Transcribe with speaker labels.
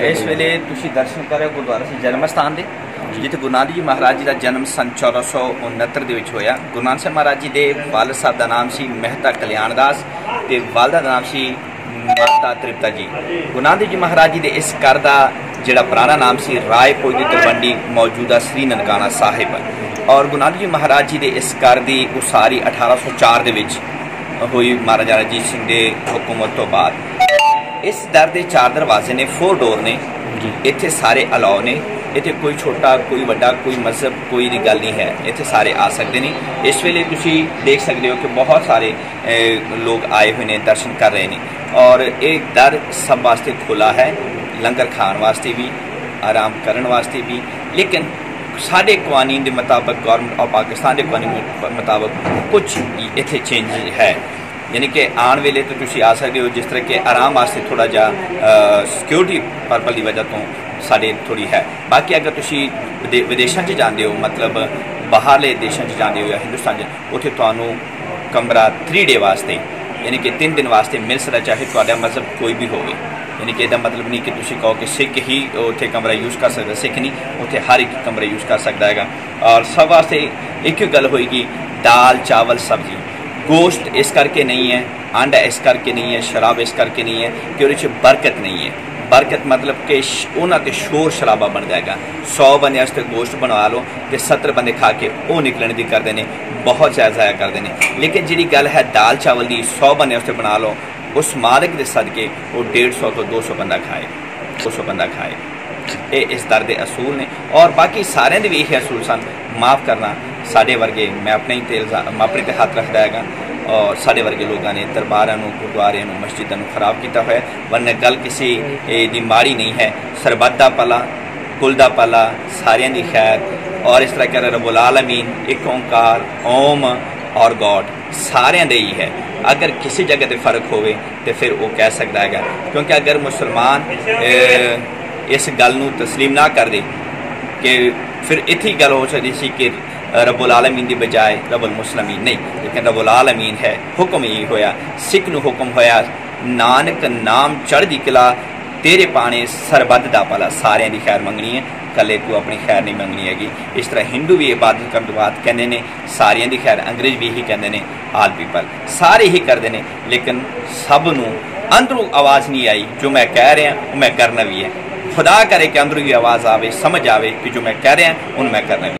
Speaker 1: इस वेले तुसी दर्शन करो गुरुद्वारा से जन्म स्थान दे जिथे गुरु नानक जी महाराज जी का जन्म सन 1469 होया। गुरु नानक साहब महाराज जी के वालद साहब का नाम सी मेहता कल्याणदास ते वालदा का नाम सी माता तृप्ता जी। गुरु नानक जी महाराज जी के इस घर का जिहड़ा पुराना नाम सी राय पोई दी तलवंडी मौजूदा श्री ननकाना साहिब। और गुरु नानक जी महाराज जी के इस घर की उसारी 1804 ਦੇ ਵਿੱਚ ਹੋਈ महाराजा रंजीत सिंह के हुकूमत तो बाद। इस दर के 4 दरवाजे ने, 4 डोर ने, इत्थे सारे अलाउ ने, इत्थे कोई छोटा कोई बड़ा कोई मजहब कोई दी गल नहीं है, इत्थे सारे आ सकते हैं। इस वेले तुसी देख सकते हो कि बहुत सारे लोग आए हुए हैं, दर्शन कर रहे हैं और एक दर सब वास्ते खुला है, लंगर खाने वास्ते भी, आराम करने वास्ते भी। लेकिन साढ़े कवानीन के मुताबिक, गौरमेंट ऑफ पाकिस्तान के कवानीन के मुताबिक कुछ इत्थे चेंज है, यानी कि आने वेले तो तुसी आ सकते हो। जिस तरह के आराम वास्ते थोड़ा जा सिक्योरिटी पर्पज की वजह तो साढ़े थोड़ी है। बाकी अगर तुसी विदेशों च जाते हो, मतलब बाहरले देशों च जाते हो या हिंदुस्तान उत्थे तुहानू कमरा 3 डे वास्ते, यानी कि 3 दिन वास्ते मिल सकता, चाहे तुहाडा मजहब कोई भी हो। यानी कि यदा मतलब नहीं कि तुसी कहो कि सिख ही उत्थे कमरा यूज़ कर सकता, सिख नहीं, उत्थे हर एक कमरा यूज़ कर सकता है। और सब वास्ते एक ही गल होएगी, दाल चावल सब्जी, गोश्त इस करके नहीं है, आंडा इस करके नहीं है, शराब इस करके नहीं है कि उहदे बरकत नहीं है। बरकत मतलब कि उन्होंने शोर शराबा बन जाएगा। 100 बंदे वास्ते गोश्त बनवा लो तो 70 बंदे खा के वो निकलने की करते हैं, बहुत ज़्यादा ज़ाया करते हैं। लेकिन जी गल है दाल चावल की, 100 बंदे वास्ते बना लो, उस मालिक के सदके वो 150 तो 200 बंदा खाए, 200 बंदा खाए। ये इस दर के असूल ने। और बाकी सारे भी यही असूल सन, माफ़ करना साढ़े वर्गे, मैं अपने ही अपने ते हाथ रखता है, और साढ़े वर्गे लोगों ने दरबारों, गुरुद्वारों, मस्जिदों खराब किया हुआ है। वरना गल किसी दी माड़ी नहीं है। सरबत दा भला, कुल दा भला, सारियां दी खैर। और इस तरह कर रब्बुल आलमीन, एक ओंकार, ओम और गॉड सारियां दे ही है। अगर किसी जगह पर फर्क होवे तो फिर वो कह सकता है, क्योंकि अगर मुसलमान इस गल नूं तस्लीम ना कर दे कि फिर इत्थे गल हो सकती सी कि रब्बुल आलमीन की बजाय रब्बुल मुस्लिमीन नहीं, लेकिन रब्बुल आलमीन है। हुक्म यही होया, सिख नूं हुक्म होया, नानक नाम चढ़दी कला तेरे पाने सरबत दा भला, सारियां दी खैर मंगनी है, कले तू अपनी खैर नहीं मंगनी हैगी। इस तरह हिंदू भी इबादत करने बाद कहते हैं सारियां दी खैर, अंग्रेज भी यही कहते हैं, ऑल पीपल सारे ही करते हैं। लेकिन सब नूं अंदरों आवाज़ नहीं आई जो मैं कह रहा वो मैं करना भी है। खुदा करे कि अंदरों की आवाज़ आवे, समझ आवे कि जो मैं कह रहा उन्हें मैं करना भी।